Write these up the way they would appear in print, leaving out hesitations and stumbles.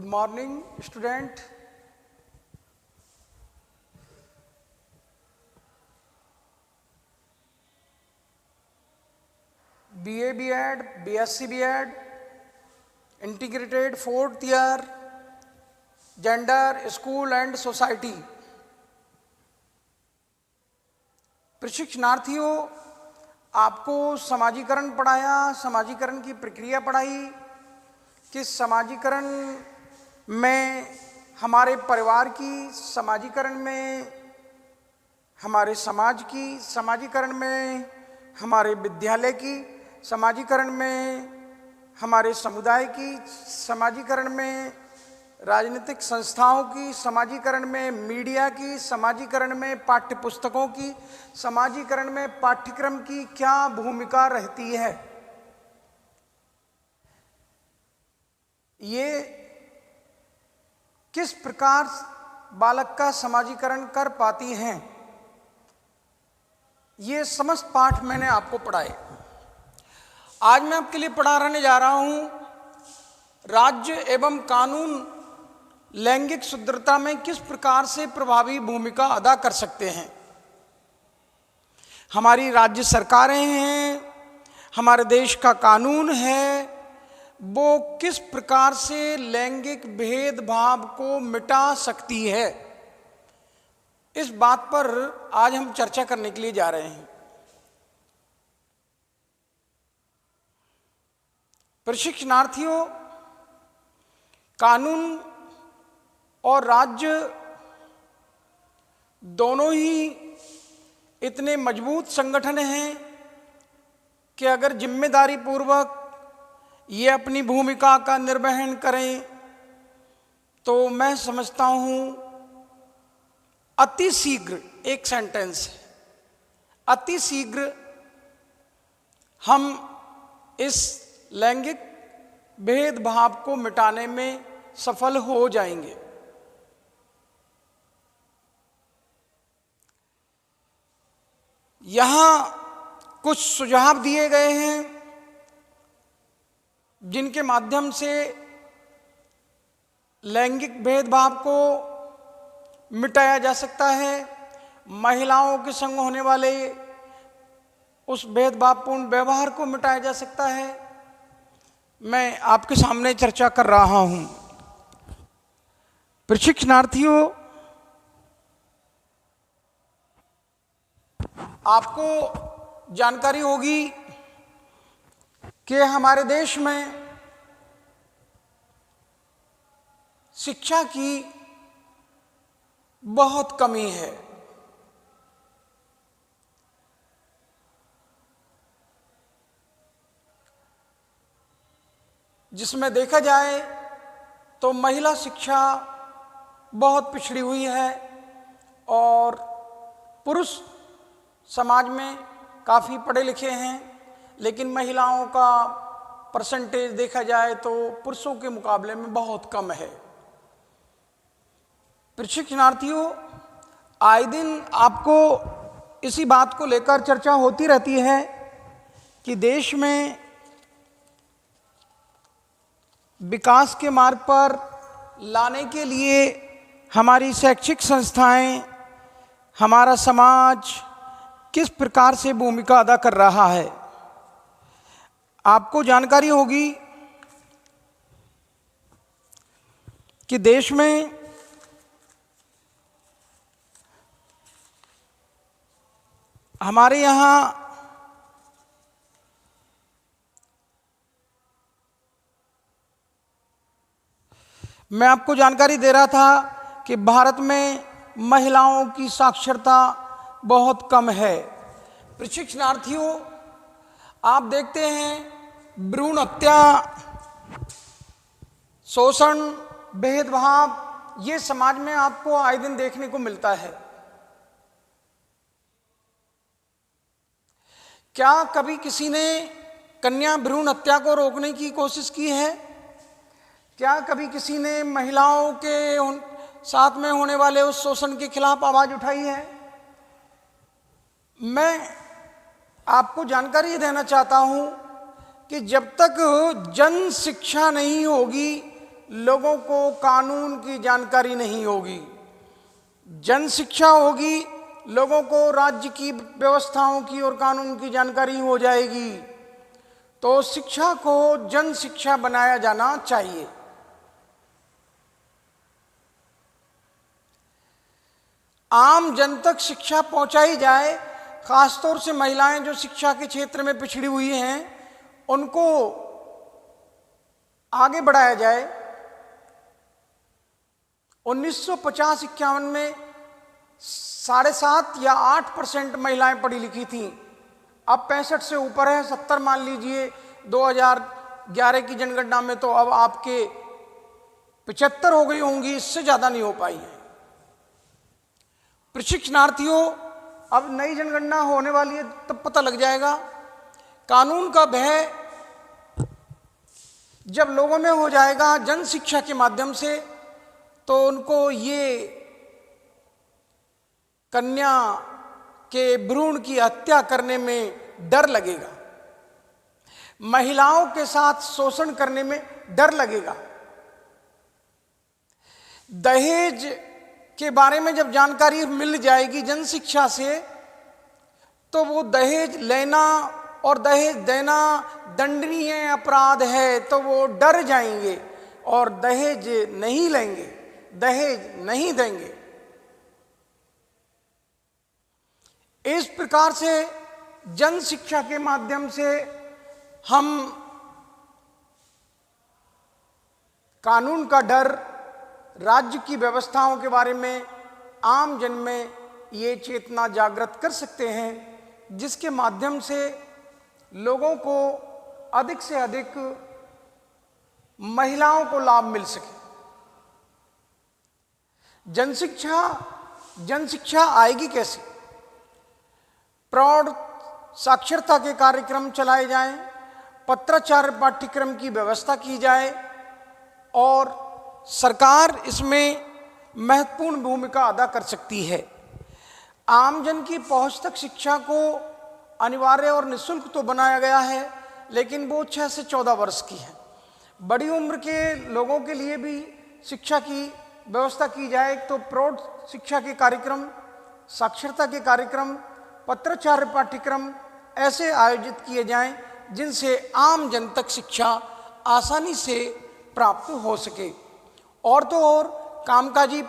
Good morning, student. BA B.Ed, BSc B.Ed, integrated 4th year, gender, school and society. प्रशिक्षणार्थियों, आपको समाजीकरण पढ़ाया, समाजीकरण की प्रक्रिया पढ़ाई कि समाजीकरण में हमारे परिवार की, समाजीकरण में हमारे समाज की, समाजीकरण में हमारे विद्यालय की, समाजीकरण में हमारे समुदाय की, समाजीकरण में राजनीतिक संस्थाओं की, समाजीकरण में मीडिया की, समाजीकरण में पाठ्य पुस्तकों की, समाजीकरण में पाठ्यक्रम की क्या भूमिका रहती है। ये किस प्रकार बालक का समाजीकरण कर पाती हैं, ये समस्त पाठ मैंने आपको पढ़ाए। आज मैं आपके लिए पढ़ाने जा रहा हूं राज्य एवं कानून लैंगिक शुद्धता में किस प्रकार से प्रभावी भूमिका अदा कर सकते हैं। हमारी राज्य सरकारें हैं, हमारे देश का कानून है, वो किस प्रकार से लैंगिक भेदभाव को मिटा सकती है, इस बात पर आज हम चर्चा करने के लिए जा रहे हैं। प्रशिक्षणार्थियों, कानून और राज्य दोनों ही इतने मजबूत संगठन हैं कि अगर जिम्मेदारी पूर्वक ये अपनी भूमिका का निर्वहन करें तो मैं समझता हूं अति शीघ्र, एक सेंटेंस है, अति शीघ्र हम इस लैंगिक भेदभाव को मिटाने में सफल हो जाएंगे। यहां कुछ सुझाव दिए गए हैं जिनके माध्यम से लैंगिक भेदभाव को मिटाया जा सकता है, महिलाओं के संग होने वाले उस भेदभावपूर्ण व्यवहार को मिटाया जा सकता है। मैं आपके सामने चर्चा कर रहा हूं। प्रशिक्षणार्थियों, आपको जानकारी होगी कि हमारे देश में शिक्षा की बहुत कमी है। जिसमें देखा जाए तो महिला शिक्षा बहुत पिछड़ी हुई है और पुरुष समाज में काफ़ी पढ़े लिखे हैं, लेकिन महिलाओं का परसेंटेज देखा जाए तो पुरुषों के मुकाबले में बहुत कम है। प्रशिक्षणार्थियों, आए दिन आपको इसी बात को लेकर चर्चा होती रहती है कि देश में विकास के मार्ग पर लाने के लिए हमारी शैक्षिक संस्थाएं, हमारा समाज किस प्रकार से भूमिका अदा कर रहा है। आपको जानकारी होगी कि देश में हमारे यहाँ मैं आपको जानकारी दे रहा था कि भारत में महिलाओं की साक्षरता बहुत कम है। प्रशिक्षणार्थियों, आप देखते हैं भ्रूण हत्या, शोषण, भेदभाव ये समाज में आपको आए दिन देखने को मिलता है। क्या कभी किसी ने कन्या भ्रूण हत्या को रोकने की कोशिश की है? क्या कभी किसी ने महिलाओं के साथ में होने वाले उस शोषण के खिलाफ आवाज उठाई है? मैं आपको जानकारी देना चाहता हूं कि जब तक जन शिक्षा नहीं होगी लोगों को कानून की जानकारी नहीं होगी। जन शिक्षा होगी, लोगों को राज्य की व्यवस्थाओं की और कानून की जानकारी हो जाएगी। तो शिक्षा को जन शिक्षा बनाया जाना चाहिए। आम जन तक शिक्षा पहुंचाई जाए, खासतौर से महिलाएं जो शिक्षा के क्षेत्र में पिछड़ी हुई हैं, उनको आगे बढ़ाया जाए। 1950-51 में 7.5 या 8% महिलाएं पढ़ी लिखी थीं। अब 65 से ऊपर है, 70 मान लीजिए। 2011 की जनगणना में तो अब आपके 75 हो गई होंगी, इससे ज्यादा नहीं हो पाई है। प्रशिक्षणार्थियों, अब नई जनगणना होने वाली है, तब पता लग जाएगा। कानून का भय जब लोगों में हो जाएगा जन शिक्षा के माध्यम से, तो उनको ये कन्या के भ्रूण की हत्या करने में डर लगेगा, महिलाओं के साथ शोषण करने में डर लगेगा। दहेज के बारे में जब जानकारी मिल जाएगी जन शिक्षा से, तो वो दहेज लेना और दहेज देना दंडनीय अपराध है, तो वो डर जाएंगे और दहेज नहीं लेंगे, दहेज नहीं देंगे। इस प्रकार से जन शिक्षा के माध्यम से हम कानून का डर, राज्य की व्यवस्थाओं के बारे में आम जन में ये चेतना जागृत कर सकते हैं, जिसके माध्यम से लोगों को अधिक से अधिक महिलाओं को लाभ मिल सके। जन शिक्षा आएगी कैसे? प्रौढ़ साक्षरता के कार्यक्रम चलाए जाएं, पत्राचार पाठ्यक्रम की व्यवस्था की जाए और सरकार इसमें महत्वपूर्ण भूमिका अदा कर सकती है। आमजन की पहुंच तक शिक्षा को अनिवार्य और निःशुल्क तो बनाया गया है, लेकिन वो 6 से 14 वर्ष की है। बड़ी उम्र के लोगों के लिए भी शिक्षा की व्यवस्था की जाए, तो प्रौढ़ शिक्षा के कार्यक्रम, साक्षरता के कार्यक्रम, पत्राचार पाठ्यक्रम ऐसे आयोजित किए जाएं जिनसे आम जन तक शिक्षा आसानी से प्राप्त हो सके। और तो और कामकाजी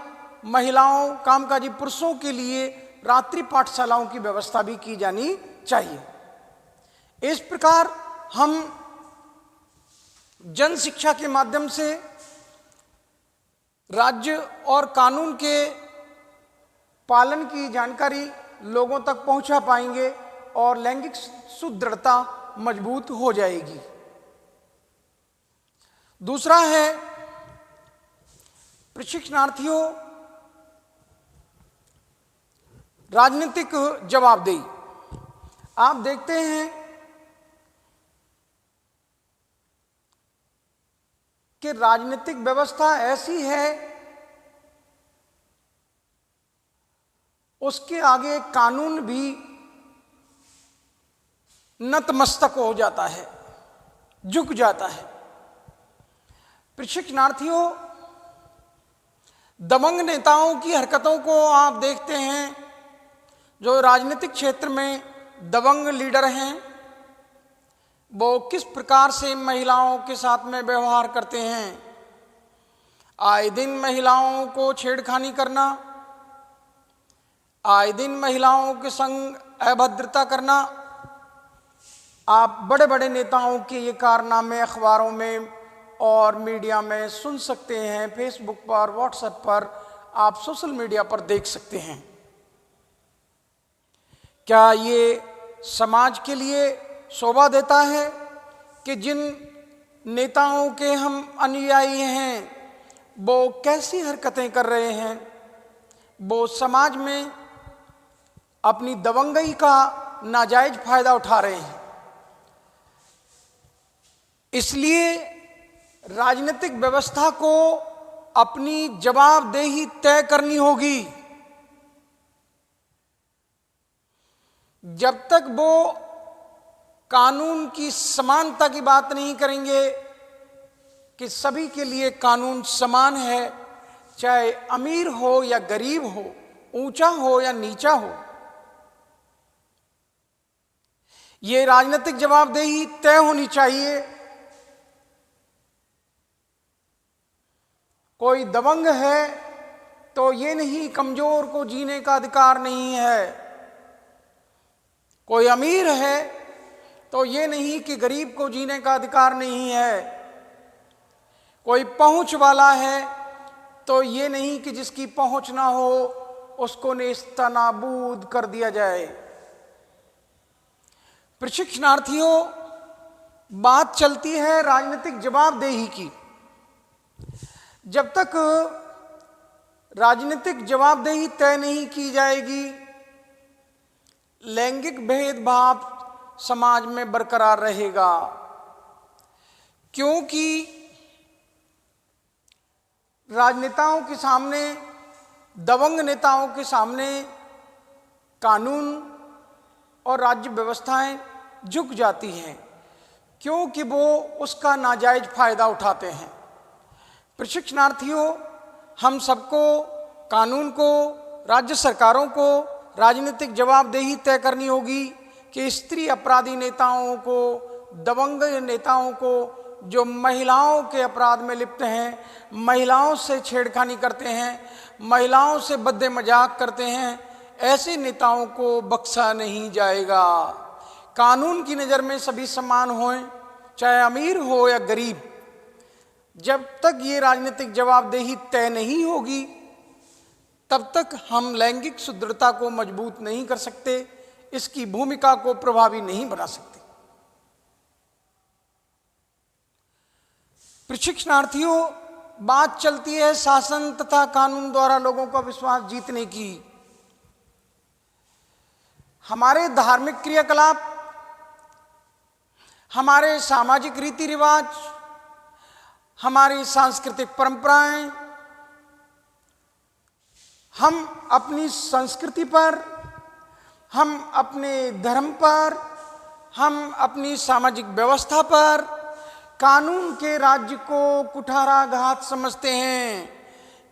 महिलाओं, कामकाजी पुरुषों के लिए रात्रि पाठशालाओं की व्यवस्था भी की जानी चाहिए। इस प्रकार हम जन शिक्षा के माध्यम से राज्य और कानून के पालन की जानकारी लोगों तक पहुंचा पाएंगे और लैंगिक सुदृढ़ता मजबूत हो जाएगी। दूसरा है प्रशिक्षणार्थियों, राजनीतिक जवाबदेही। आप देखते हैं कि राजनीतिक व्यवस्था ऐसी है, उसके आगे कानून भी नतमस्तक हो जाता है, झुक जाता है। प्रशिक्षणार्थियों, दबंग नेताओं की हरकतों को आप देखते हैं। जो राजनीतिक क्षेत्र में दबंग लीडर हैं, वो किस प्रकार से महिलाओं के साथ में व्यवहार करते हैं। आए दिन महिलाओं को छेड़खानी करना, आए दिन महिलाओं के संग अभद्रता करना। आप बड़े बड़े नेताओं के ये कारनामे अखबारों में और मीडिया में सुन सकते हैं, फेसबुक पर, व्हाट्सएप पर, आप सोशल मीडिया पर देख सकते हैं। क्या ये समाज के लिए शोभा देता है कि जिन नेताओं के हम अनुयायी हैं वो कैसी हरकतें कर रहे हैं? वो समाज में अपनी दबंगई का नाजायज फायदा उठा रहे हैं। इसलिए राजनीतिक व्यवस्था को अपनी जवाबदेही तय करनी होगी। जब तक वो कानून की समानता की बात नहीं करेंगे, कि सभी के लिए कानून समान है, चाहे अमीर हो या गरीब हो, ऊंचा हो या नीचा हो। ये राजनीतिक जवाबदेही तय होनी चाहिए। कोई दबंग है तो ये नहीं कमजोर को जीने का अधिकार नहीं है, कोई अमीर है तो ये नहीं कि गरीब को जीने का अधिकार नहीं है, कोई पहुंच वाला है तो ये नहीं कि जिसकी पहुंच ना हो उसको नेस्तनाबूद कर दिया जाए। प्रशिक्षणार्थियों, बात चलती है राजनीतिक जवाबदेही की। जब तक राजनीतिक जवाबदेही तय नहीं की जाएगी, लैंगिक भेदभाव समाज में बरकरार रहेगा। क्योंकि राजनेताओं के सामने, दबंग नेताओं के सामने कानून और राज्य व्यवस्थाएं झुक जाती हैं, क्योंकि वो उसका नाजायज फायदा उठाते हैं। प्रशिक्षणार्थियों, हम सबको, कानून को, राज्य सरकारों को राजनीतिक जवाबदेही तय करनी होगी कि स्त्री अपराधी नेताओं को, दबंग नेताओं को, जो महिलाओं के अपराध में लिप्त हैं, महिलाओं से छेड़खानी करते हैं, महिलाओं से बद्दे मजाक करते हैं, ऐसे नेताओं को बख्शा नहीं जाएगा। कानून की नज़र में सभी समान हों, चाहे अमीर हो या गरीब। जब तक ये राजनीतिक जवाबदेही तय नहीं होगी, तब तक हम लैंगिक सुदृढ़ता को मजबूत नहीं कर सकते, इसकी भूमिका को प्रभावी नहीं बना सकते। प्रशिक्षणार्थियों, बात चलती है शासन तथा कानून द्वारा लोगों का विश्वास जीतने की। हमारे धार्मिक क्रियाकलाप, हमारे सामाजिक रीति रिवाज, हमारी सांस्कृतिक परंपराएं, हम अपनी संस्कृति पर, हम अपने धर्म पर, हम अपनी सामाजिक व्यवस्था पर कानून के राज्य को कुठाराघात समझते हैं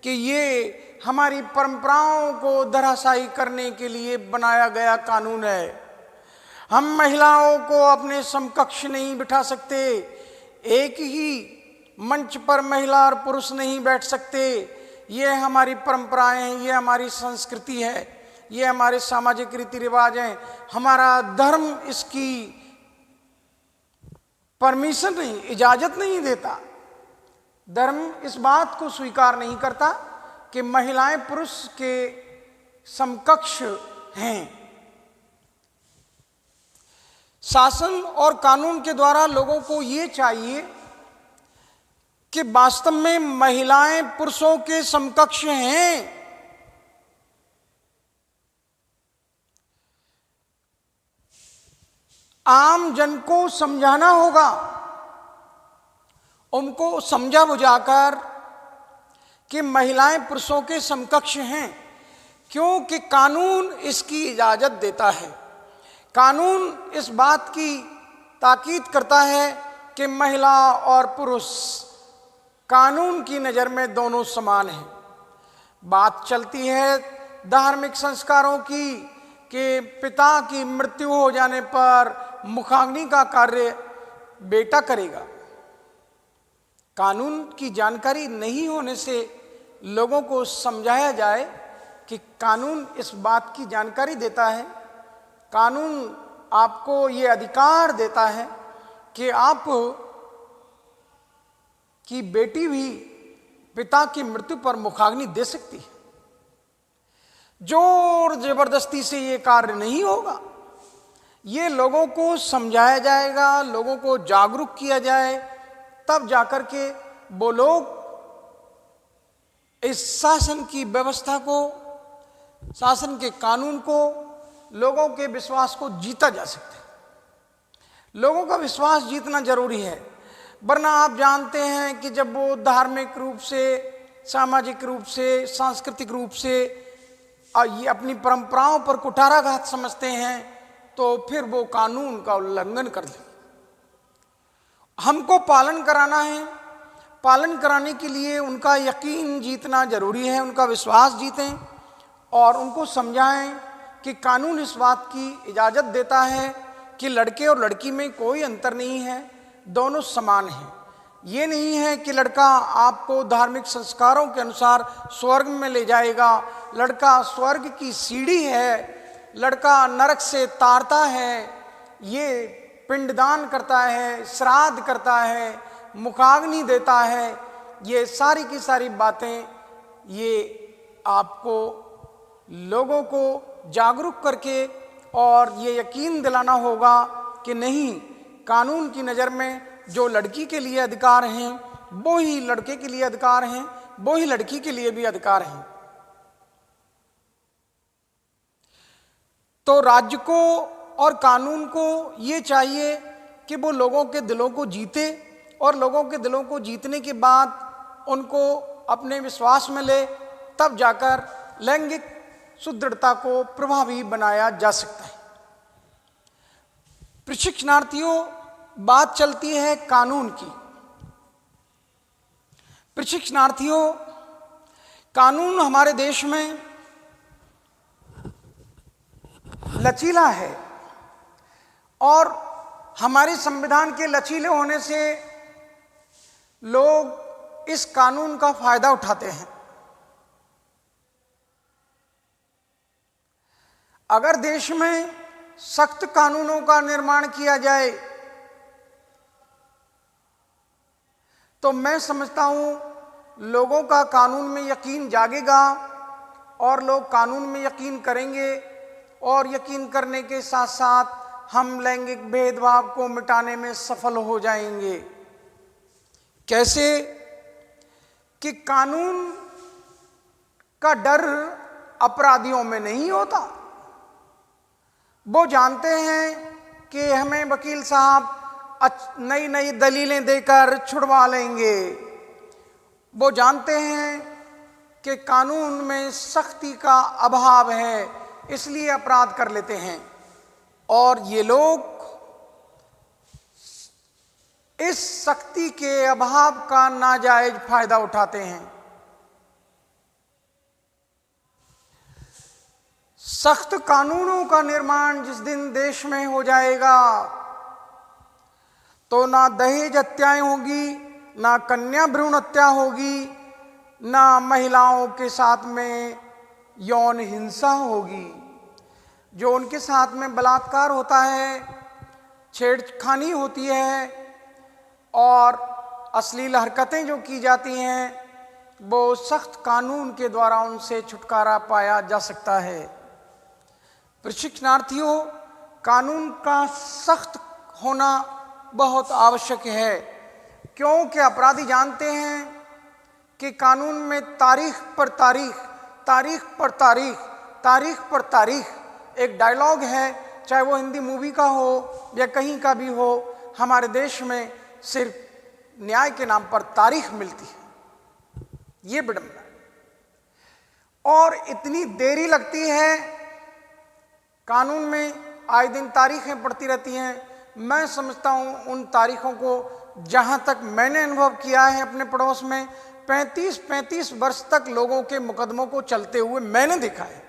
कि ये हमारी परंपराओं को धराशायी करने के लिए बनाया गया कानून है। हम महिलाओं को अपने समकक्ष नहीं बिठा सकते, एक ही मंच पर महिला और पुरुष नहीं बैठ सकते। ये हमारी परंपराएं हैं, ये हमारी संस्कृति है, ये हमारे सामाजिक रीति रिवाज हैं। हमारा धर्म इसकी परमिशन नहीं, इजाजत नहीं देता। धर्म इस बात को स्वीकार नहीं करता कि महिलाएं पुरुष के समकक्ष हैं। शासन और कानून के द्वारा लोगों को ये चाहिए कि वास्तव में महिलाएं पुरुषों के समकक्ष हैं। आम जन को समझाना होगा, उनको समझा बुझाकर कि महिलाएं पुरुषों के समकक्ष हैं, क्योंकि कानून इसकी इजाजत देता है। कानून इस बात की ताकीद करता है कि महिला और पुरुष कानून की नज़र में दोनों समान हैं। बात चलती है धार्मिक संस्कारों की कि पिता की मृत्यु हो जाने पर मुखाग्नि का कार्य बेटा करेगा। कानून की जानकारी नहीं होने से लोगों को समझाया जाए कि कानून इस बात की जानकारी देता है, कानून आपको ये अधिकार देता है कि आप की बेटी भी पिता की मृत्यु पर मुखाग्नि दे सकती है। जोर जबरदस्ती से ये कार्य नहीं होगा। ये लोगों को समझाया जाएगा, लोगों को जागरूक किया जाए, तब जाकर के वो लोग इस शासन की व्यवस्था को, शासन के कानून को, लोगों के विश्वास को जीता जा सकता है। लोगों का विश्वास जीतना जरूरी है, वरना आप जानते हैं कि जब वो धार्मिक रूप से, सामाजिक रूप से, सांस्कृतिक रूप से ये अपनी परंपराओं पर कुठाराघात समझते हैं, तो फिर वो कानून का उल्लंघन कर दें। हमको पालन कराना है, पालन कराने के लिए उनका यकीन जीतना जरूरी है, उनका विश्वास जीतें और उनको समझाएं कि कानून इस बात की इजाज़त देता है कि लड़के और लड़की में कोई अंतर नहीं है, दोनों समान हैं। ये नहीं है कि लड़का आपको धार्मिक संस्कारों के अनुसार स्वर्ग में ले जाएगा, लड़का स्वर्ग की सीढ़ी है, लड़का नरक से तारता है, ये पिंडदान करता है, श्राद्ध करता है, मुखाग्नि देता है। ये सारी की सारी बातें ये आपको लोगों को जागरूक करके और ये यकीन दिलाना होगा कि नहीं, कानून की नज़र में जो लड़की के लिए अधिकार हैं वो ही लड़के के लिए अधिकार हैं, वो ही लड़की के लिए भी अधिकार हैं। तो राज्य को और कानून को ये चाहिए कि वो लोगों के दिलों को जीते और लोगों के दिलों को जीतने के बाद उनको अपने विश्वास में ले, तब जाकर लैंगिक सुदृढ़ता को प्रभावी बनाया जा सकता है। प्रशिक्षणार्थियों, बात चलती है कानून की। प्रशिक्षणार्थियों, कानून हमारे देश में लचीला है और हमारे संविधान के लचीले होने से लोग इस कानून का फायदा उठाते हैं। अगर देश में सख्त कानूनों का निर्माण किया जाए तो मैं समझता हूं लोगों का कानून में यकीन जागेगा और लोग कानून में यकीन करेंगे और यकीन करने के साथ साथ हम लैंगिक भेदभाव को मिटाने में सफल हो जाएंगे। कैसे? कि कानून का डर अपराधियों में नहीं होता। वो जानते हैं कि हमें वकील साहब नई नई दलीलें देकर छुड़वा लेंगे। वो जानते हैं कि कानून में सख्ती का अभाव है, इसलिए अपराध कर लेते हैं और ये लोग इस सख्ती के अभाव का नाजायज फायदा उठाते हैं। सख्त कानूनों का निर्माण जिस दिन देश में हो जाएगा तो ना दहेज हत्याएं होगी, ना कन्या भ्रूण हत्या होगी, ना महिलाओं के साथ में यौन हिंसा होगी। जो उनके साथ में बलात्कार होता है, छेड़खानी होती है और अश्लील हरकतें जो की जाती हैं, वो सख्त कानून के द्वारा उनसे छुटकारा पाया जा सकता है। प्रशिक्षणार्थियों, कानून का सख्त होना बहुत आवश्यक है, क्योंकि अपराधी जानते हैं कि कानून में तारीख पर तारीख, तारीख पर तारीख, तारीख पर तारीख एक डायलॉग है, चाहे वो हिंदी मूवी का हो या कहीं का भी हो। हमारे देश में सिर्फ न्याय के नाम पर तारीख मिलती है, ये विडंबना है। और इतनी देरी लगती है, कानून में आए दिन तारीखें पड़ती रहती हैं। मैं समझता हूं उन तारीखों को, जहां तक मैंने अनुभव किया है अपने पड़ोस में, 35-35 वर्ष तक लोगों के मुकदमों को चलते हुए मैंने देखा है।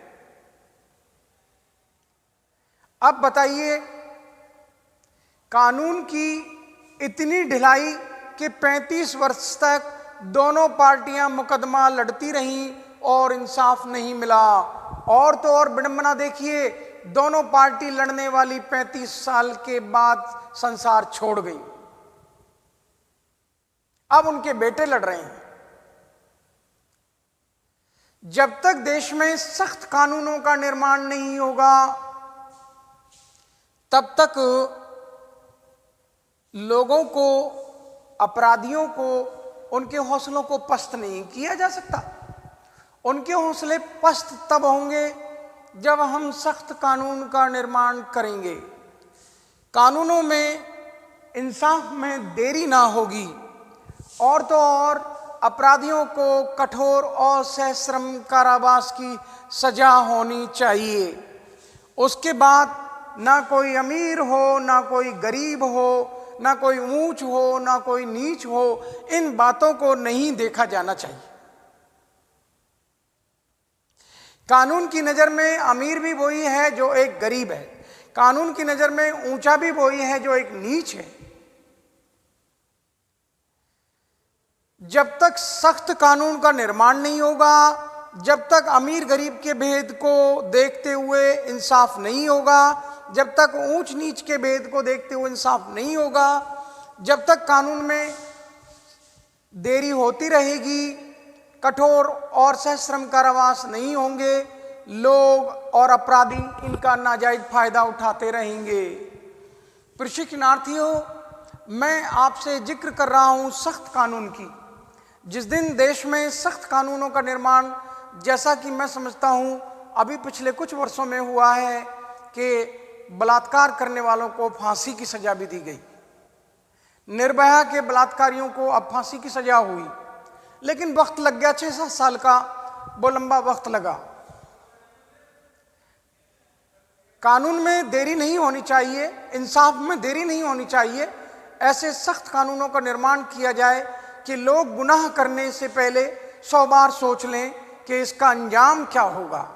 अब बताइए, कानून की इतनी ढिलाई कि 35 वर्ष तक दोनों पार्टियां मुकदमा लड़ती रहीं और इंसाफ नहीं मिला। और तो और विडंबना देखिए, दोनों पार्टी लड़ने वाली 35 साल के बाद संसार छोड़ गई। अब उनके बेटे लड़ रहे हैं। जब तक देश में सख्त कानूनों का निर्माण नहीं होगा, तब तक लोगों को, अपराधियों को, उनके हौसलों को पस्त नहीं किया जा सकता। उनके हौसले पस्त तब होंगे जब हम सख्त कानून का निर्माण करेंगे। कानूनों में इंसाफ में देरी ना होगी और तो और अपराधियों को कठोर और सश्रम कारावास की सजा होनी चाहिए। उसके बाद ना कोई अमीर हो, ना कोई गरीब हो, ना कोई ऊंच हो, ना कोई नीच हो, इन बातों को नहीं देखा जाना चाहिए। कानून की नजर में अमीर भी वही है जो एक गरीब है, कानून की नजर में ऊंचा भी वही है जो एक नीच है। जब तक सख्त कानून का निर्माण नहीं होगा, जब तक अमीर गरीब के भेद को देखते हुए इंसाफ नहीं होगा, जब तक ऊंच नीच के भेद को देखते हुए इंसाफ नहीं होगा, जब तक कानून में देरी होती रहेगी, कठोर और सश्रम कारावास नहीं होंगे, लोग और अपराधी इनका नाजायज फायदा उठाते रहेंगे। प्रशिक्षणार्थियों, मैं आपसे जिक्र कर रहा हूं सख्त कानून की। जिस दिन देश में सख्त कानूनों का निर्माण, जैसा कि मैं समझता हूं अभी पिछले कुछ वर्षों में हुआ है कि बलात्कार करने वालों को फांसी की सजा भी दी गई, निर्भया के बलात्कारियों को अब फांसी की सजा हुई, लेकिन वक्त लग गया, 6-7 साल का वो लंबा वक्त लगा। कानून में देरी नहीं होनी चाहिए, इंसाफ में देरी नहीं होनी चाहिए। ऐसे सख्त कानूनों का निर्माण किया जाए कि लोग गुनाह करने से पहले 100 बार सोच लें कि इसका अंजाम क्या होगा।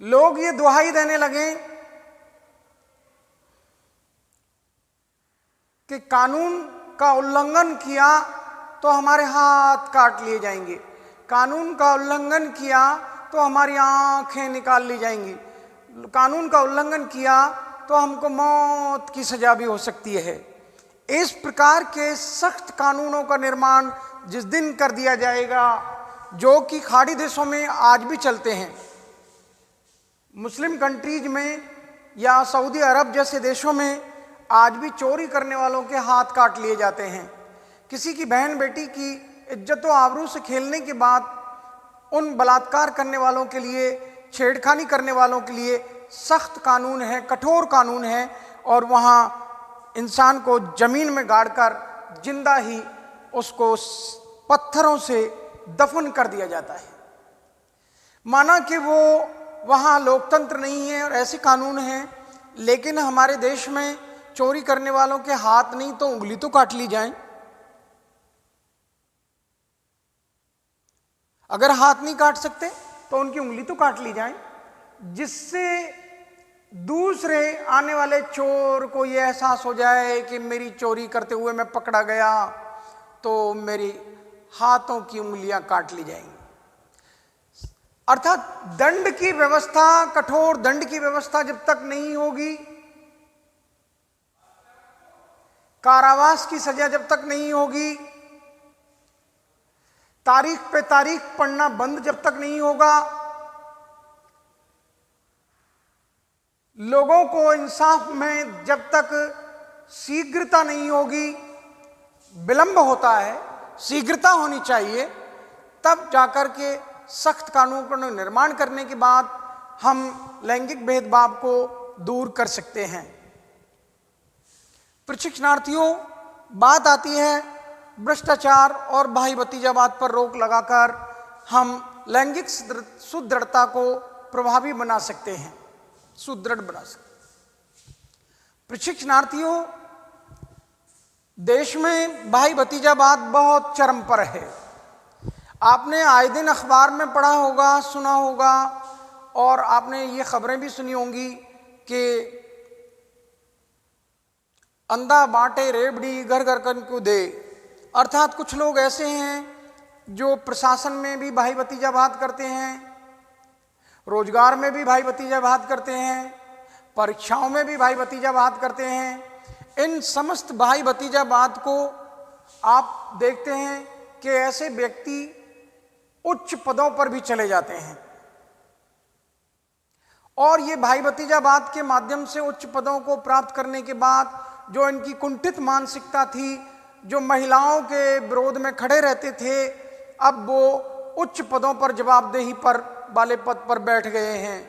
लोग ये दुहाई देने लगे कि कानून का उल्लंघन किया तो हमारे हाथ काट लिए जाएंगे, कानून का उल्लंघन किया तो हमारी आंखें निकाल ली जाएंगी, कानून का उल्लंघन किया तो हमको मौत की सजा भी हो सकती है। इस प्रकार के सख्त कानूनों का निर्माण जिस दिन कर दिया जाएगा, जो कि खाड़ी देशों में आज भी चलते हैं, मुस्लिम कंट्रीज में या सऊदी अरब जैसे देशों में आज भी चोरी करने वालों के हाथ काट लिए जाते हैं। किसी की बहन बेटी की इज्जत व आबरू से खेलने के बाद उन बलात्कार करने वालों के लिए, छेड़खानी करने वालों के लिए सख्त कानून है, कठोर कानून है, और वहाँ इंसान को जमीन में गाड़कर जिंदा ही उसको पत्थरों से दफन कर दिया जाता है, माना कि वो वहाँ लोकतंत्र नहीं है और ऐसे कानून हैं। लेकिन हमारे देश में चोरी करने वालों के हाथ नहीं तो उंगली तो काट ली जाए। अगर हाथ नहीं काट सकते तो उनकी उंगली तो काट ली जाए, जिससे दूसरे आने वाले चोर को यह एहसास हो जाए कि मेरी चोरी करते हुए मैं पकड़ा गया तो मेरी हाथों की उंगलियां काट ली जाएंगी। अर्थात दंड की व्यवस्था, कठोर दंड की व्यवस्था जब तक नहीं होगी, कारावास की सजा जब तक नहीं होगी, तारीख पे तारीख पढ़ना बंद जब तक नहीं होगा, लोगों को इंसाफ में जब तक शीघ्रता नहीं होगी, विलंब होता है, शीघ्रता होनी चाहिए, तब जाकर के सख्त कानून का निर्माण करने के बाद हम लैंगिक भेदभाव को दूर कर सकते हैं। प्रशिक्षणार्थियों, बात आती है भ्रष्टाचार और भाई भतीजावाद पर रोक लगाकर हम लैंगिक सुदृढ़ता को प्रभावी बना सकते हैं, सुदृढ़ बना सकते। प्रशिक्षणार्थियों, देश में भाई भतीजावाद बहुत चरम पर है। आपने आए दिन अखबार में पढ़ा होगा, सुना होगा, और आपने ये खबरें भी सुनी होंगी कि अंधा बांटे रेवड़ी घर घर को दे। अर्थात कुछ लोग ऐसे हैं जो प्रशासन में भी भाई भतीजावाद करते हैं, रोजगार में भी भाई भतीजावाद करते हैं, परीक्षाओं में भी भाई भतीजावाद करते हैं। इन समस्त भाई भतीजावाद को आप देखते हैं कि ऐसे व्यक्ति उच्च पदों पर भी चले जाते हैं, और ये भाई भतीजावाद के माध्यम से उच्च पदों को प्राप्त करने के बाद जो इनकी कुंठित मानसिकता थी, जो महिलाओं के विरोध में खड़े रहते थे, अब वो उच्च पदों पर, जवाबदेही पर वाले पद पर बैठ गए हैं।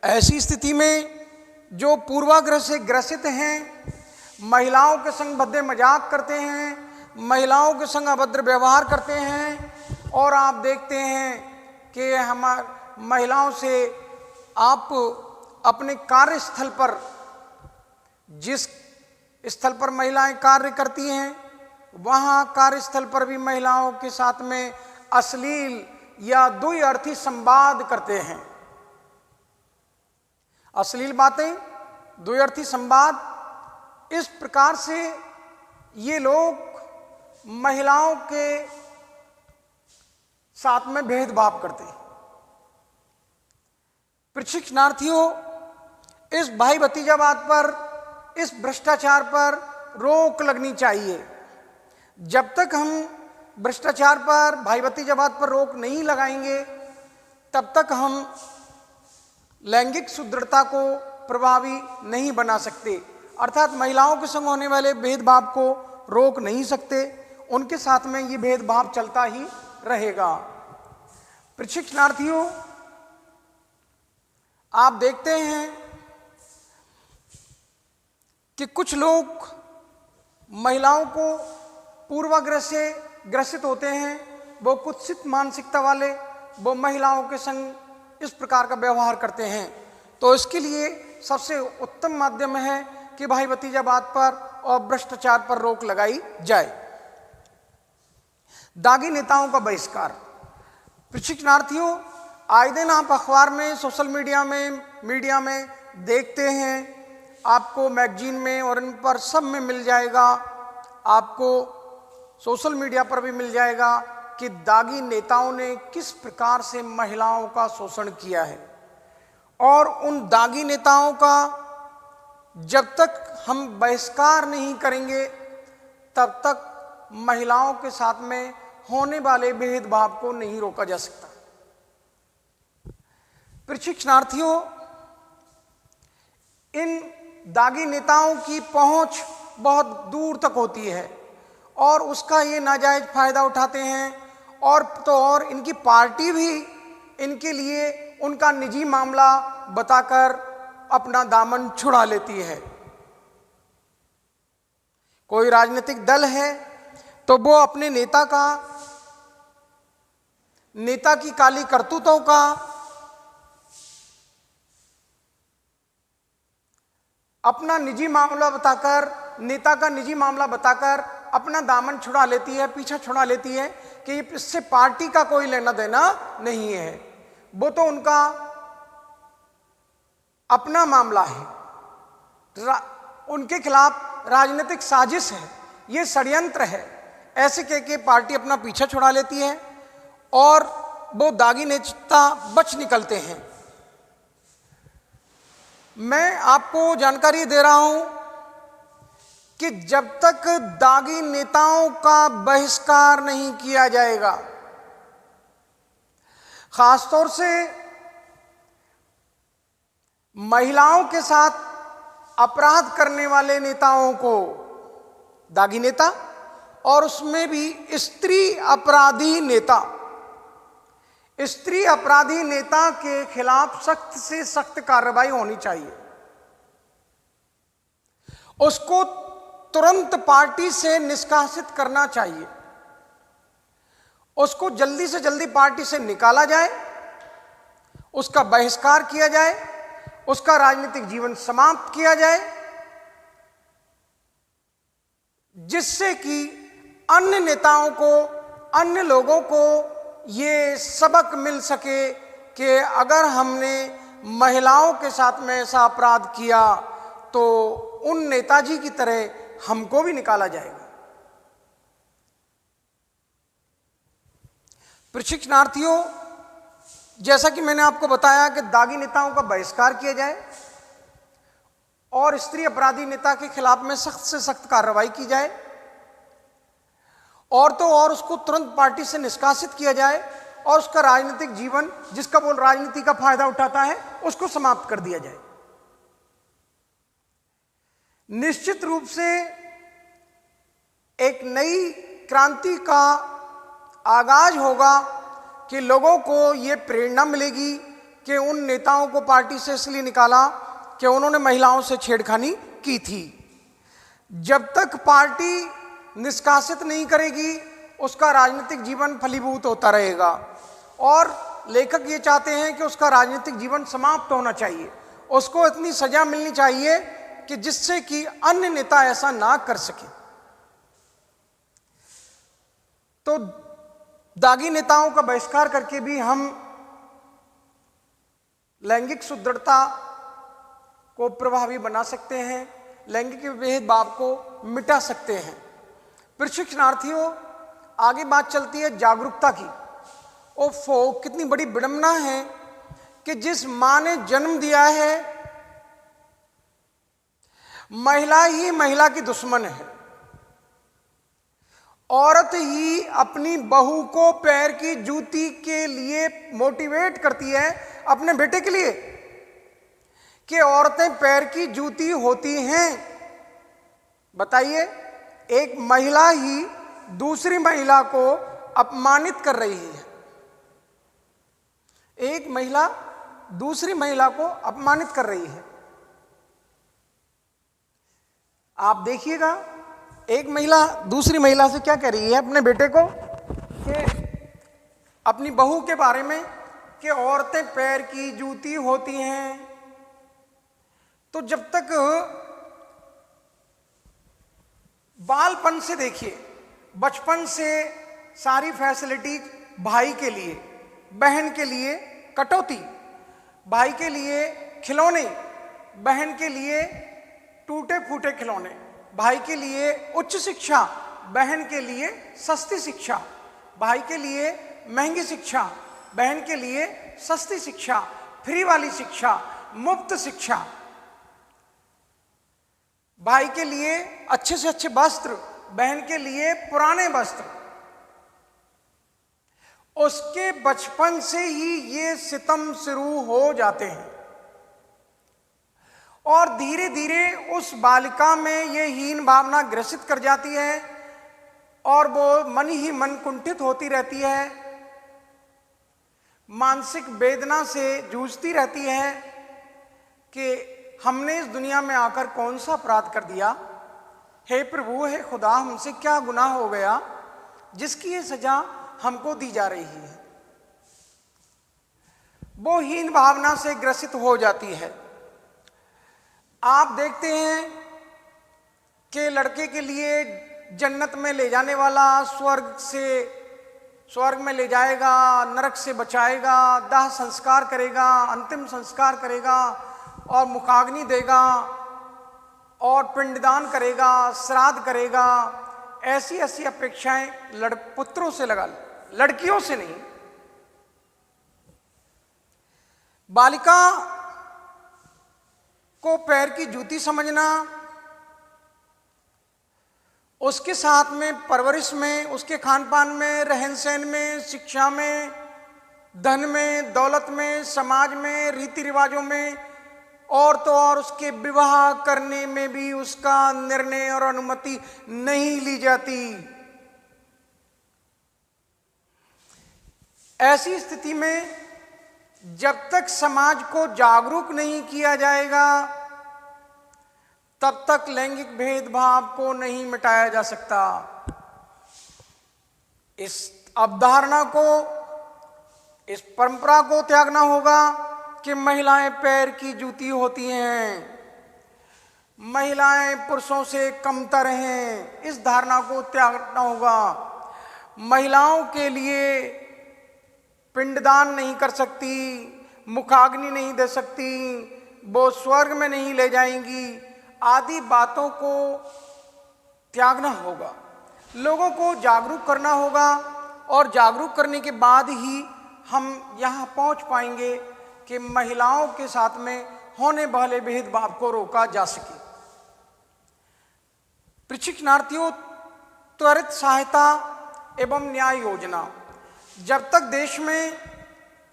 ऐसी स्थिति में जो पूर्वाग्रह से ग्रसित हैं, महिलाओं के संग भद्दे मजाक करते हैं, महिलाओं के संग अभद्र व्यवहार करते हैं, और आप देखते हैं कि महिलाओं से आप अपने कार्यस्थल पर, जिस स्थल पर महिलाएं कार्य करती हैं, वहाँ कार्यस्थल पर भी महिलाओं के साथ में अश्लील या द्विअर्थी संवाद करते हैं। अश्लील बातें, द्विअर्थी संवाद, इस प्रकार से ये लोग महिलाओं के साथ में भेदभाव करते हैं। प्रशिक्षणार्थियों, इस भाई भतीजावाद पर, इस भ्रष्टाचार पर रोक लगनी चाहिए। जब तक हम भ्रष्टाचार पर, भाई भतीजावाद पर रोक नहीं लगाएंगे, तब तक हम लैंगिक सुदृढ़ता को प्रभावी नहीं बना सकते। अर्थात महिलाओं के संग होने वाले भेदभाव को रोक नहीं सकते, उनके साथ में ये भेदभाव चलता ही रहेगा। प्रशिक्षणार्थियों, आप देखते हैं कि कुछ लोग महिलाओं को पूर्वाग्रह से ग्रसित होते हैं, वो कुत्सित मानसिकता वाले, वो महिलाओं के संग इस प्रकार का व्यवहार करते हैं। तो इसके लिए सबसे उत्तम माध्यम है कि भाई भतीजावाद पर और भ्रष्टाचार पर रोक लगाई जाए। दागी नेताओं का बहिष्कार। प्रशिक्षणार्थियों, आए दिन आप अखबार में, सोशल मीडिया में देखते हैं, आपको मैगजीन में और इन पर सब में मिल जाएगा, आपको सोशल मीडिया पर भी मिल जाएगा कि दागी नेताओं ने किस प्रकार से महिलाओं का शोषण किया है। और उन दागी नेताओं का जब तक हम बहिष्कार नहीं करेंगे, तब तक महिलाओं के साथ में होने वाले भेदभाव को नहीं रोका जा सकता। प्रशिक्षणार्थियों, इन दागी नेताओं की पहुंच बहुत दूर तक होती है और उसका ये नाजायज फायदा उठाते हैं, और तो और इनकी पार्टी भी इनके लिए उनका निजी मामला बताकर अपना दामन छुड़ा लेती है। कोई राजनीतिक दल है तो वो अपने नेता की काली करतूतों का, अपना निजी मामला बताकर, नेता का निजी मामला बताकर अपना दामन छुड़ा लेती है, पीछा छुड़ा लेती है कि इससे पार्टी का कोई लेना देना नहीं है, वो तो उनका अपना मामला है, उनके खिलाफ राजनीतिक साजिश है, ये षड्यंत्र है। ऐसे कह के पार्टी अपना पीछा छुड़ा लेती है और वो दागी नेता बच निकलते हैं। मैं आपको जानकारी दे रहा हूं कि जब तक दागी नेताओं का बहिष्कार नहीं किया जाएगा, खासतौर से महिलाओं के साथ अपराध करने वाले नेताओं को, दागी नेता, और उसमें भी स्त्री अपराधी नेता के खिलाफ सख्त से सख्त कार्रवाई होनी चाहिए। उसको तुरंत पार्टी से निष्कासित करना चाहिए, उसको जल्दी से जल्दी पार्टी से निकाला जाए, उसका बहिष्कार किया जाए, उसका राजनीतिक जीवन समाप्त किया जाए, जिससे कि अन्य नेताओं को, अन्य लोगों को ये सबक मिल सके कि अगर हमने महिलाओं के साथ में ऐसा अपराध किया तो उन नेताजी की तरह हमको भी निकाला जाएगा। प्रशिक्षणार्थियों, जैसा कि मैंने आपको बताया कि दागी नेताओं का बहिष्कार किया जाए और स्त्री अपराधी नेता के खिलाफ में सख्त से सख्त कार्रवाई की जाए, और तो और उसको तुरंत पार्टी से निष्कासित किया जाए और उसका राजनीतिक जीवन, जिसका वो राजनीति का फायदा उठाता है, उसको समाप्त कर दिया जाए। निश्चित रूप से एक नई क्रांति का आगाज होगा कि लोगों को ये प्रेरणा मिलेगी कि उन नेताओं को पार्टी से इसलिए निकाला कि उन्होंने महिलाओं से छेड़खानी की थी। जब तक पार्टी निष्कासित नहीं करेगी, उसका राजनीतिक जीवन फलीभूत होता रहेगा और लेखक ये चाहते हैं कि उसका राजनीतिक जीवन समाप्त होना चाहिए, उसको इतनी सजा मिलनी चाहिए कि जिससे कि अन्य नेता ऐसा ना कर सके। तो दागी नेताओं का बहिष्कार करके भी हम लैंगिक सुदृढ़ता को प्रभावी बना सकते हैं, लैंगिक भेदभाव को मिटा सकते हैं। प्रशिक्षणार्थियों, आगे बात चलती है जागरूकता की। ओफो, कितनी बड़ी विडंबना है कि जिस मां ने जन्म दिया है, महिला ही महिला की दुश्मन है। औरत ही अपनी बहू को पैर की जूती के लिए मोटिवेट करती है, अपने बेटे के लिए, कि औरतें पैर की जूती होती हैं। बताइए, एक महिला ही दूसरी महिला को अपमानित कर रही है। एक महिला दूसरी महिला को अपमानित कर रही है। आप देखिएगा, एक महिला दूसरी महिला से क्या कह रही है अपने बेटे को, कि अपनी बहू के बारे में, कि औरतें पैर की जूती होती हैं। तो जब तक बालपन से देखिए, बचपन से सारी फैसिलिटी भाई के लिए, बहन के लिए कटौती, भाई के लिए खिलौने, बहन के लिए टूटे फूटे खिलौने, भाई के लिए उच्च शिक्षा, बहन के लिए सस्ती शिक्षा, भाई के लिए महंगी शिक्षा, बहन के लिए सस्ती शिक्षा, फ्री वाली शिक्षा, मुफ्त शिक्षा, भाई के लिए अच्छे से अच्छे वस्त्र, बहन के लिए पुराने वस्त्र। उसके बचपन से ही ये सितम शुरू हो जाते हैं और धीरे धीरे उस बालिका में ये हीन भावना ग्रसित कर जाती है और वो मन ही मन कुंठित होती रहती है, मानसिक वेदना से जूझती रहती है कि हमने इस दुनिया में आकर कौन सा अपराध कर दिया, हे प्रभु, हे खुदा, हमसे क्या गुनाह हो गया जिसकी ये सजा हमको दी जा रही है। वो हीन भावना से ग्रसित हो जाती है। आप देखते हैं कि लड़के के लिए जन्नत में ले जाने वाला स्वर्ग में ले जाएगा, नरक से बचाएगा, दाह संस्कार करेगा, अंतिम संस्कार करेगा और मुखाग्नि देगा और पिंडदान करेगा, श्राद्ध करेगा। ऐसी ऐसी अपेक्षाएं पुत्रों से लगा, लड़कियों से नहीं। बालिका को पैर की जूती समझना, उसके साथ में परवरिश में, उसके खान पान में, रहन सहन में, शिक्षा में, धन में, दौलत में, समाज में, रीति रिवाजों में, और तो और उसके विवाह करने में भी उसका निर्णय और अनुमति नहीं ली जाती। ऐसी स्थिति में जब तक समाज को जागरूक नहीं किया जाएगा, तब तक लैंगिक भेदभाव को नहीं मिटाया जा सकता। इस अवधारणा को, इस परंपरा को त्यागना होगा कि महिलाएं पैर की जूती होती हैं, महिलाएं पुरुषों से कमतर हैं। इस धारणा को त्यागना होगा। महिलाओं के लिए पिंडदान नहीं कर सकती, मुखाग्नि नहीं दे सकती, वो स्वर्ग में नहीं ले जाएंगी, आदि बातों को त्यागना होगा। लोगों को जागरूक करना होगा और जागरूक करने के बाद ही हम यहाँ पहुँच पाएंगे कि महिलाओं के साथ में होने वाले भेदभाव को रोका जा सके। प्रशिक्षणार्थियों, त्वरित सहायता एवं न्याय योजना। जब तक देश में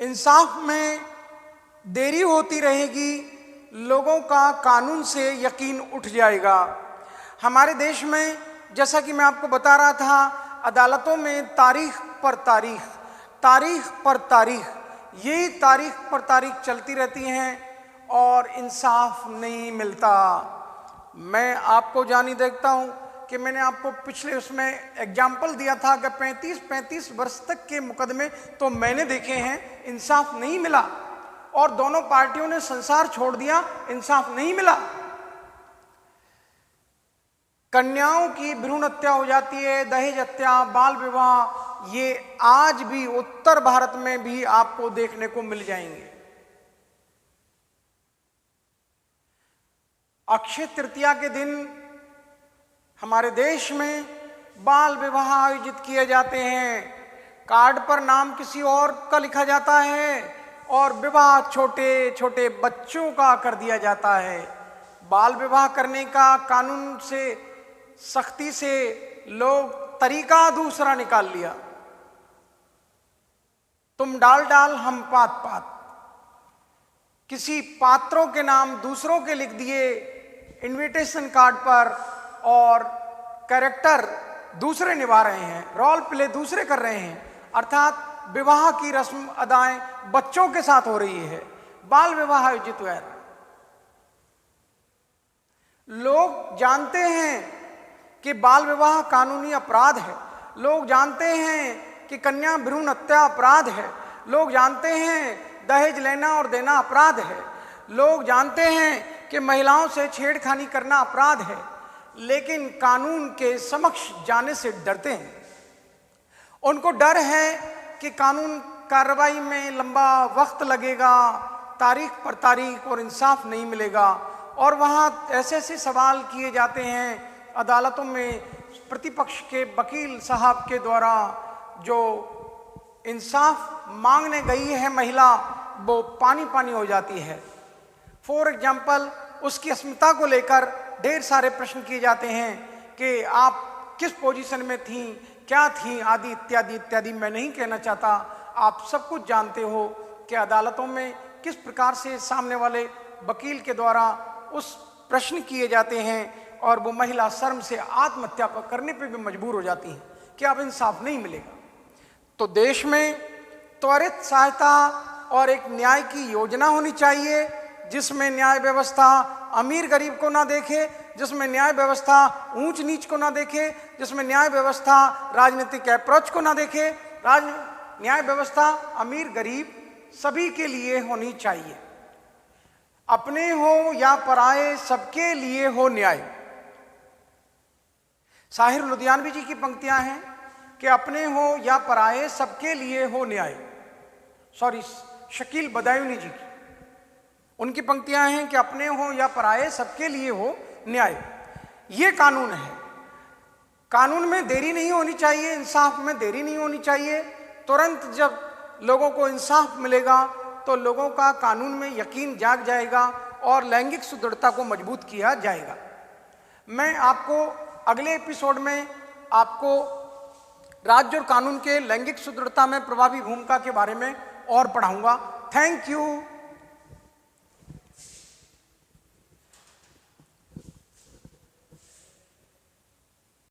इंसाफ में देरी होती रहेगी, लोगों का कानून से यकीन उठ जाएगा। हमारे देश में, जैसा कि मैं आपको बता रहा था, अदालतों में तारीख पर तारीख, तारीख पर तारीख, यही तारीख पर तारीख चलती रहती हैं और इंसाफ नहीं मिलता। मैं आपको जानी देखता हूं कि मैंने आपको पिछले उसमें एग्जाम्पल दिया था कि 35 वर्ष तक के मुकदमे तो मैंने देखे हैं, इंसाफ नहीं मिला, और दोनों पार्टियों ने संसार छोड़ दिया, इंसाफ नहीं मिला। कन्याओं की भ्रूण हत्या हो जाती है, दहेज हत्या, बाल विवाह, ये आज भी उत्तर भारत में भी आपको देखने को मिल जाएंगे। अक्षय तृतीया के दिन हमारे देश में बाल विवाह आयोजित किए जाते हैं। कार्ड पर नाम किसी और का लिखा जाता है और विवाह छोटे छोटे बच्चों का कर दिया जाता है। बाल विवाह करने का कानून से सख्ती से लोग तरीका दूसरा निकाल लिया। तुम डाल डाल हम पात पात, किसी पात्रों के नाम दूसरों के लिख दिए इनविटेशन कार्ड पर और कैरेक्टर दूसरे निभा रहे हैं, रोल प्ले दूसरे कर रहे हैं, अर्थात विवाह की रस्म अदाएं बच्चों के साथ हो रही है, बाल विवाह आयोजित हुआ है। लोग जानते हैं कि बाल विवाह कानूनी अपराध है, लोग जानते हैं कि कन्या भ्रूण हत्या अपराध है, लोग जानते हैं दहेज लेना और देना अपराध है, लोग जानते हैं कि महिलाओं से छेड़खानी करना अपराध है, लेकिन कानून के समक्ष जाने से डरते हैं। उनको डर है कि कानून कार्रवाई में लंबा वक्त लगेगा, तारीख पर तारीख, और इंसाफ नहीं मिलेगा। और वहाँ ऐसे ऐसे सवाल किए जाते हैं अदालतों में प्रतिपक्ष के वकील साहब के द्वारा, जो इंसाफ मांगने गई है महिला, वो पानी पानी हो जाती है। फॉर एग्जाम्पल, उसकी अस्मिता को लेकर ढेर सारे प्रश्न किए जाते हैं कि आप किस पोजीशन में थीं, क्या थीं, आदि इत्यादि इत्यादि। मैं नहीं कहना चाहता, आप सब कुछ जानते हो कि अदालतों में किस प्रकार से सामने वाले वकील के द्वारा उस प्रश्न किए जाते हैं, और वो महिला शर्म से आत्महत्या करने पे भी मजबूर हो जाती है कि अब इंसाफ नहीं मिलेगा। तो देश में त्वरित सहायता और एक न्याय की योजना होनी चाहिए, जिसमें न्याय व्यवस्था अमीर गरीब को ना देखे, जिसमें न्याय व्यवस्था ऊंच नीच को ना देखे, जिसमें न्याय व्यवस्था राजनीतिक अप्रोच को ना देखे। न्याय व्यवस्था अमीर गरीब सभी के लिए होनी चाहिए, अपने हो या पराए सबके लिए हो न्याय। साहिर लुधियानवी जी की पंक्तियां हैं कि अपने हो या पराए सबके लिए हो न्याय। सॉरी, शकील बदायूनी जी की उनकी पंक्तियां हैं कि अपने हो या पराए सबके लिए हो न्याय। ये कानून है, कानून में देरी नहीं होनी चाहिए, इंसाफ में देरी नहीं होनी चाहिए। तुरंत जब लोगों को इंसाफ मिलेगा तो लोगों का कानून में यकीन जाग जाएगा और लैंगिक सुदृढ़ता को मजबूत किया जाएगा। मैं आपको अगले एपिसोड में आपको राज्य और कानून के लैंगिक सुदृढ़ता में प्रभावी भूमिका के बारे में और पढ़ाऊंगा। Thank you.